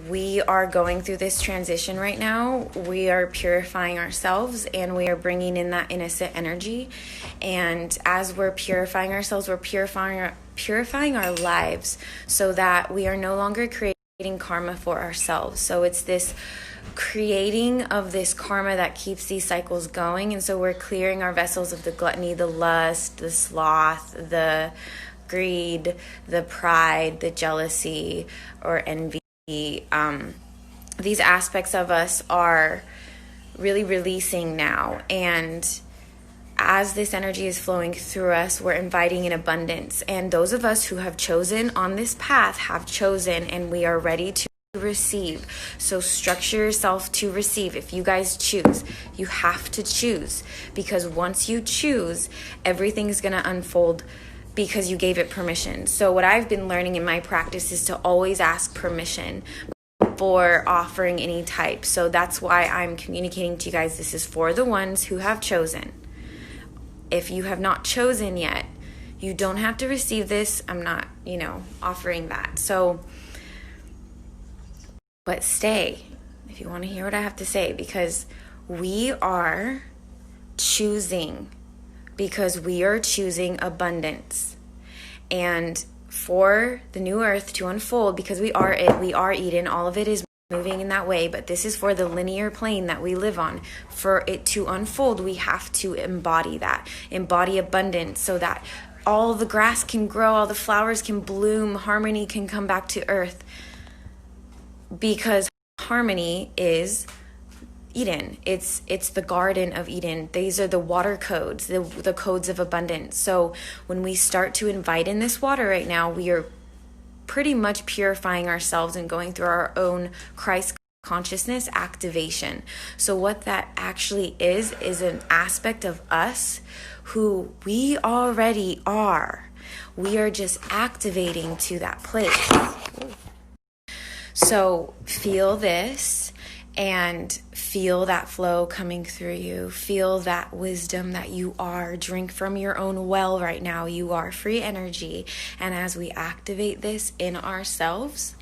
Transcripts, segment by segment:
we are going through this transition right now. We are purifying ourselves and we are bringing in that innocent energy. And as we're purifying ourselves, we're purifying our lives so that we are no longer creating karma for ourselves. So it's this creating of this karma that keeps these cycles going. And so we're clearing our vessels of the gluttony, the lust, the sloth, the greed, the pride, the jealousy or envy. These aspects of us are really releasing now. And as this energy is flowing through us, we're inviting in abundance. And those of us who have chosen on this path have chosen, and we are ready to receive. So structure yourself to receive. If you guys choose, you have to choose, because once you choose, everything's going to unfold because you gave it permission. So what I've been learning in my practice is to always ask permission for offering any type. So that's why I'm communicating to you guys, this is for the ones who have chosen. If you have not chosen yet, you don't have to receive this. I'm not, offering that. So, but stay if you want to hear what I have to say, because we are choosing, abundance. And for the new earth to unfold, because we are Eden, all of it is moving in that way, but this is for the linear plane that we live on. For it to unfold, we have to embody abundance, so that all the grass can grow, all the flowers can bloom, harmony can come back to earth, because harmony is Eden. It's the Garden of Eden. These are the water codes, the codes of abundance. So when we start to invite in this water right now, we are pretty much purifying ourselves and going through our own Christ consciousness activation. So what that actually is an aspect of us who we already are. We are just activating to that place. So feel this and feel that flow coming through you. Feel that wisdom that you are. Drink from your own well right now. You are free energy. And as we activate this in ourselves,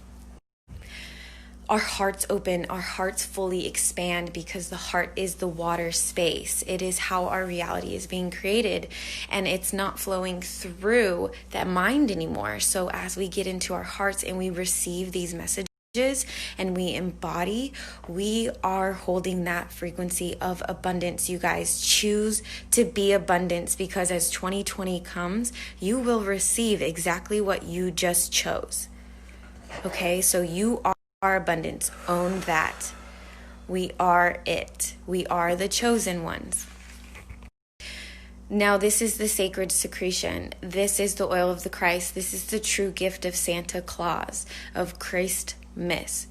our hearts open, our hearts fully expand, because the heart is the water space. It is how our reality is being created, and it's not flowing through that mind anymore. So as we get into our hearts and we receive these messages and we embody, we are holding that frequency of abundance. You guys choose to be abundance, because as 2020 comes, you will receive exactly what you just chose. Okay, so you are abundance. Own that. We are it. We are the chosen ones. Now, this is the sacred secretion. This is the oil of the Christ. This is the true gift of Santa Claus, of Christ Mass.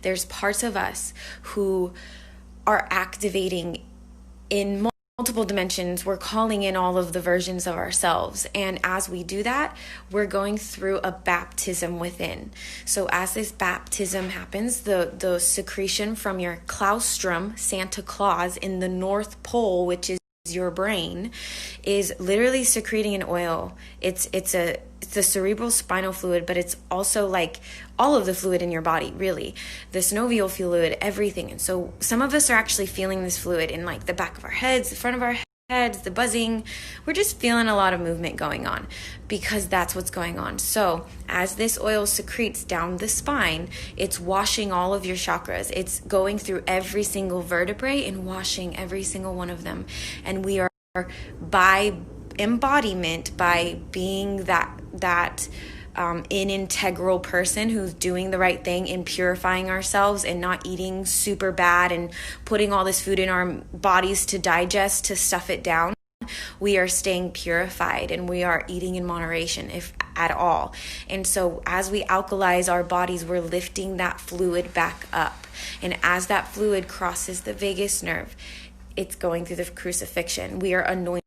There's parts of us who are activating in multiple dimensions. We're calling in all of the versions of ourselves. And as we do that, we're going through a baptism within. So as this baptism happens, the secretion from your claustrum, Santa Claus, in the North Pole, which is your brain, is literally secreting an oil. It's the cerebral spinal fluid, but it's also like all of the fluid in your body, really. The synovial fluid, everything. And so some of us are actually feeling this fluid in like the back of our heads, the front of our heads, the buzzing. We're just feeling a lot of movement going on, because that's what's going on. So as this oil secretes down the spine, it's washing all of your chakras. It's going through every single vertebrae and washing every single one of them. And we are, by embodiment, by being that an integral person who's doing the right thing in purifying ourselves and not eating super bad and putting all this food in our bodies to digest, to stuff it down, we are staying purified, and we are eating in moderation, if at all. And so as we alkalize our bodies, we're lifting that fluid back up. And as that fluid crosses the vagus nerve, it's going through the crucifixion. We are anointing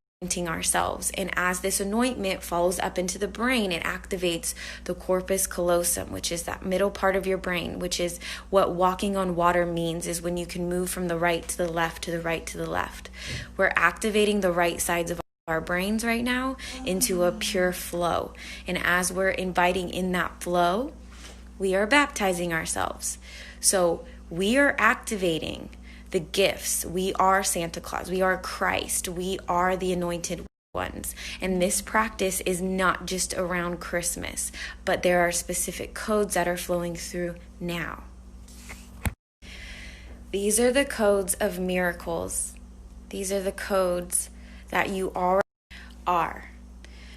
ourselves, and as this anointment follows up into the brain, it activates the corpus callosum, which is that middle part of your brain, which is what walking on water means, is when you can move from the right to the left, to the right to the left. We're activating the right sides of our brains right now into a pure flow, and as we're inviting in that flow, we are baptizing ourselves. So we are activating the gifts. We are Santa Claus. We are Christ. We are the anointed ones. And this practice is not just around Christmas, but there are specific codes that are flowing through now. These are the codes of miracles. These are the codes that you already are.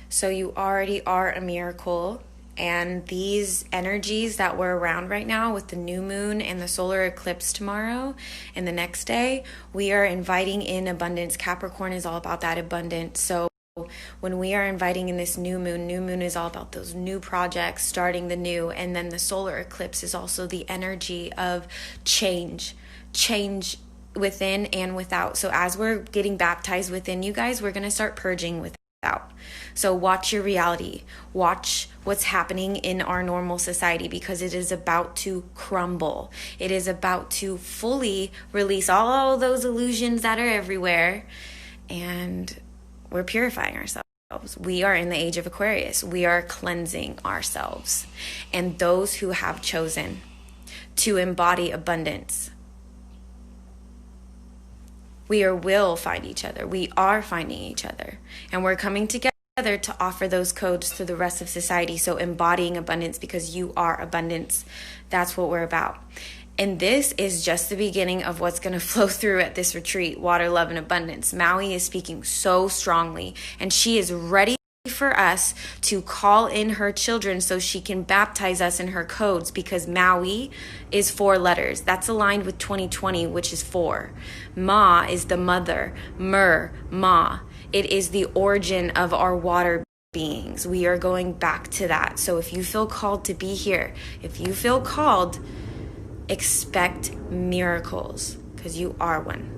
So you already are a miracle. And these energies that we're around right now with the new moon and the solar eclipse tomorrow and the next day, we are inviting in abundance. Capricorn is all about that abundance. So when we are inviting in this new moon is all about those new projects, starting the new. And then the solar eclipse is also the energy of change within and without. So as we're getting baptized within, you guys, we're going to start purging without. So watch your reality. Watch what's happening in our normal society, because it is about to crumble. It is about to fully release all those illusions that are everywhere. And we're purifying ourselves. We are in the age of Aquarius. We are cleansing ourselves. And those who have chosen to embody abundance, we will find each other. We are finding each other. And we're coming together to offer those codes to the rest of society. So embodying abundance, because you are abundance. That's what we're about. And this is just the beginning of what's going to flow through at this retreat, Water, Love, and Abundance. Maui is speaking so strongly, and she is ready for us to call in her children so she can baptize us in her codes, because Maui is 4 letters. That's aligned with 2020, which is 4. Ma is the mother. Ma. It is the origin of our water beings. We are going back to that. So if you feel called to be here, if you feel called, expect miracles, because you are one.